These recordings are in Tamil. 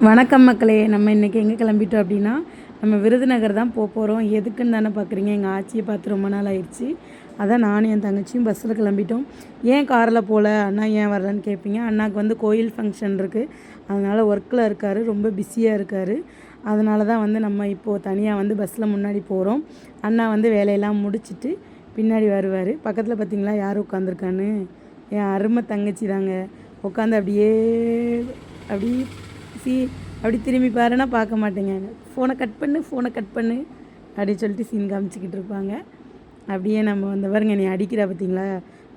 வணக்கம் மக்களே. நம்ம இன்றைக்கி எங்கே கிளம்பிட்டோம் அப்படின்னா, நம்ம விருதுநகர் தான் போகிறோம். எதுக்குன்னு தானே பார்க்குறீங்க. எங்கள் ஆச்சியை பார்த்து ரொம்ப நாள் ஆயிடுச்சு. அதான் நானும் என் தங்கச்சியும் பஸ்ஸில் கிளம்பிட்டோம். ஏன் காரில் போகல, அண்ணா ஏன் வரலன்னு கேட்பீங்க. அண்ணாவுக்கு வந்து கோயில் ஃபங்க்ஷன் இருக்குது, அதனால் ஒர்க்கில் இருக்கார், ரொம்ப பிஸியாக இருக்கார். அதனால தான் வந்து நம்ம இப்போது தனியாக வந்து பஸ்ஸில் முன்னாடி போகிறோம். அண்ணா வந்து வேலையெல்லாம் முடிச்சுட்டு பின்னாடி வருவார். பக்கத்தில் பார்த்திங்களா யார் உட்காந்துருக்கான்னு, என் அருமை தங்கச்சி தாங்க. உட்காந்து அப்படி அப்படி திரும்பி பாருன்னா பார்க்க மாட்டேங்க. ஃபோனை கட் பண்ணு அப்படின்னு சொல்லிட்டு சீன் காமிச்சிக்கிட்டு இருப்பாங்க. அப்படியே நம்ம வந்து பாருங்க, நீ அடிக்கிறா பார்த்தீங்களா.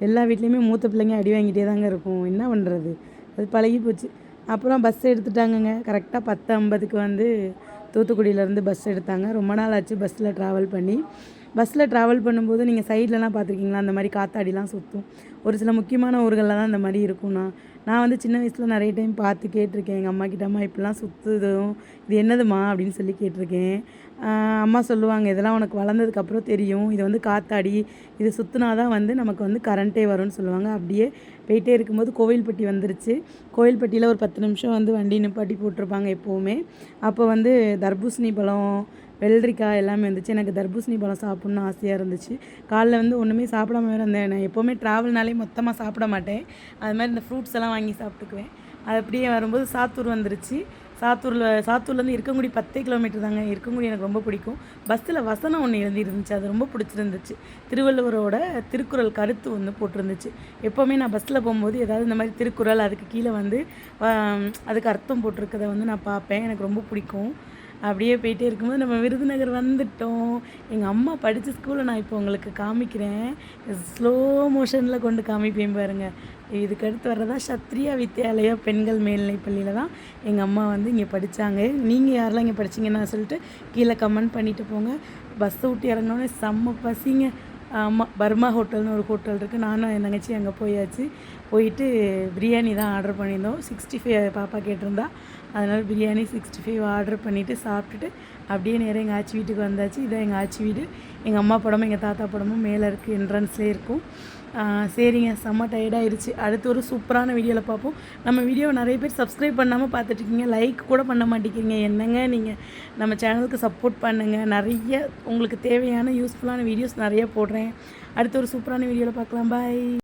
எல்லா வீட்லேயுமே மூத்த பிள்ளைங்க அடி வாங்கிட்டே தாங்க இருக்கும். என்ன பண்ணுறது, அது பழகி போச்சு. அப்புறம் பஸ் எடுத்துட்டாங்கங்க. கரெக்டாக 10:50க்கு வந்து தூத்துக்குடியிலேருந்து பஸ் எடுத்தாங்க. ரொம்ப நாள் ஆச்சு பஸ்ஸில் ட்ராவல் பண்ணும்போது நீங்கள் சைட்லலாம் பார்த்துருக்கீங்களா, அந்த மாதிரி காத்தாடிலாம் சுற்றும். ஒரு சில முக்கியமான ஊர்களில் தான் அந்த மாதிரி இருக்கும்ண்ணா. நான் வந்து சின்ன வயசில் நிறைய டைம் பார்த்து கேட்டிருக்கேன் எங்கள் அம்மா கிட்ட. அம்மா இப்படிலாம் சுற்றுதும், இது என்னதுமா அப்படின்னு சொல்லி கேட்டிருக்கேன். அம்மா சொல்லுவாங்க, இதெல்லாம் உனக்கு வளர்ந்ததுக்கப்புறம் தெரியும், இது வந்து காத்தாடி, இது சுற்றினா தான் வந்து நமக்கு வந்து கரண்ட்டே வரும்னு சொல்லுவாங்க. அப்படியே போயிட்டே இருக்கும்போது கோவில்பட்டி வந்துருச்சு. கோவில்பட்டியில் ஒரு 10 நிமிஷம் வந்து வண்டி நிப்பாட்டி போட்டிருப்பாங்க எப்போவுமே. அப்போ வந்து தர்பூசணி பழம், வெள்ளரிக்காய் எல்லாமே இருந்துச்சு. எனக்கு தர்பூசணி பழம் சாப்பிட்ணுன்னு ஆசையாக இருந்துச்சு. காலைல வந்து ஒன்றுமே சாப்பிடாம வேறு இருந்தேன். நான் எப்போவுமே ட்ராவல்னாலே மொத்தமாக சாப்பிட மாட்டேன். அது மாதிரி இந்த ஃப்ரூட்ஸ் எல்லாம் வாங்கி சாப்பிட்டுக்குவேன். அது அப்படியே வரும்போது சாத்தூர் வந்துருச்சு. சாத்தூர்லேருந்து இருக்கங்குடி 10 கிலோமீட்டர் தாங்க. இருக்கங்குடி எனக்கு ரொம்ப பிடிக்கும். பஸ்ஸில் வசனம் ஒன்று எழுதிருந்துச்சு, அது ரொம்ப பிடிச்சிருந்துச்சு. திருவள்ளுவரோட திருக்குறள் கருத்து ஒன்று போட்டிருந்துச்சு. எப்போவுமே நான் பஸ்ஸில் போகும்போது ஏதாவது இந்த மாதிரி திருக்குறள் அதுக்கு கீழே வந்து அதுக்கு அர்த்தம் போட்டிருக்கதை வந்து நான் பார்ப்பேன். எனக்கு ரொம்ப பிடிக்கும். அப்படியே போயிட்டே இருக்கும்போது நம்ம விருதுநகர் வந்துட்டோம். எங்கள் அம்மா படித்த ஸ்கூலை நான் இப்போ உங்களுக்கு காமிக்கிறேன். ஸ்லோ மோஷனில் கொண்டு காமிப்பேன் பாருங்கள். இதுக்கு அடுத்து வர்றதா சத்ரியா வித்யாலயா பெண்கள் மேல்நிலைப் பள்ளியில் தான் எங்கள் அம்மா வந்து இங்கே படித்தாங்க. நீங்கள் யாரெல்லாம் இங்கே படிச்சிங்கன்னு சொல்லிட்டு கீழே கமெண்ட் பண்ணிவிட்டு போங்க. பஸ்ஸை விட்டு இறங்கினோடனே செம்ம பசிங்க. ஆமாம், பர்மா ஹோட்டல்னு ஒரு ஹோட்டல் இருக்குது. நானும் என் தங்கச்சி அங்கே போயிட்டு பிரியாணி தான் ஆர்டர் பண்ணியிருந்தோம். 65 பாப்பா கேட்டிருந்தா, அதனால் பிரியாணி 65 ஆர்டர் பண்ணிவிட்டு சாப்பிட்டுட்டு அப்படியே நேராக எங்கள் ஆச்சி வீட்டுக்கு வந்தாச்சு. இதான் எங்கள் ஆச்சி வீடு. எங்கள் அம்மா படமும் எங்கள் தாத்தா படமும் மேலே இருக்குது, என்ட்ரன்ஸ்லேயே இருக்கும். சரிங்க, செம்ம டயர்டாகிடுச்சு. அடுத்து ஒரு சூப்பரான வீடியோவில் பார்ப்போம். நம்ம வீடியோவை நிறைய பேர் சப்ஸ்கிரைப் பண்ணாமல் பார்த்துட்ருக்கீங்க, லைக் கூட பண்ண மாட்டேங்கிறீங்க. என்னங்க நீங்கள் நம்ம சேனலுக்கு சப்போர்ட் பண்ணுங்கள். நிறைய உங்களுக்கு தேவையான யூஸ்ஃபுல்லான வீடியோஸ் நிறைய போடுறேன். அடுத்து ஒரு சூப்பரான வீடியோவில் பார்க்கலாம். பாய்.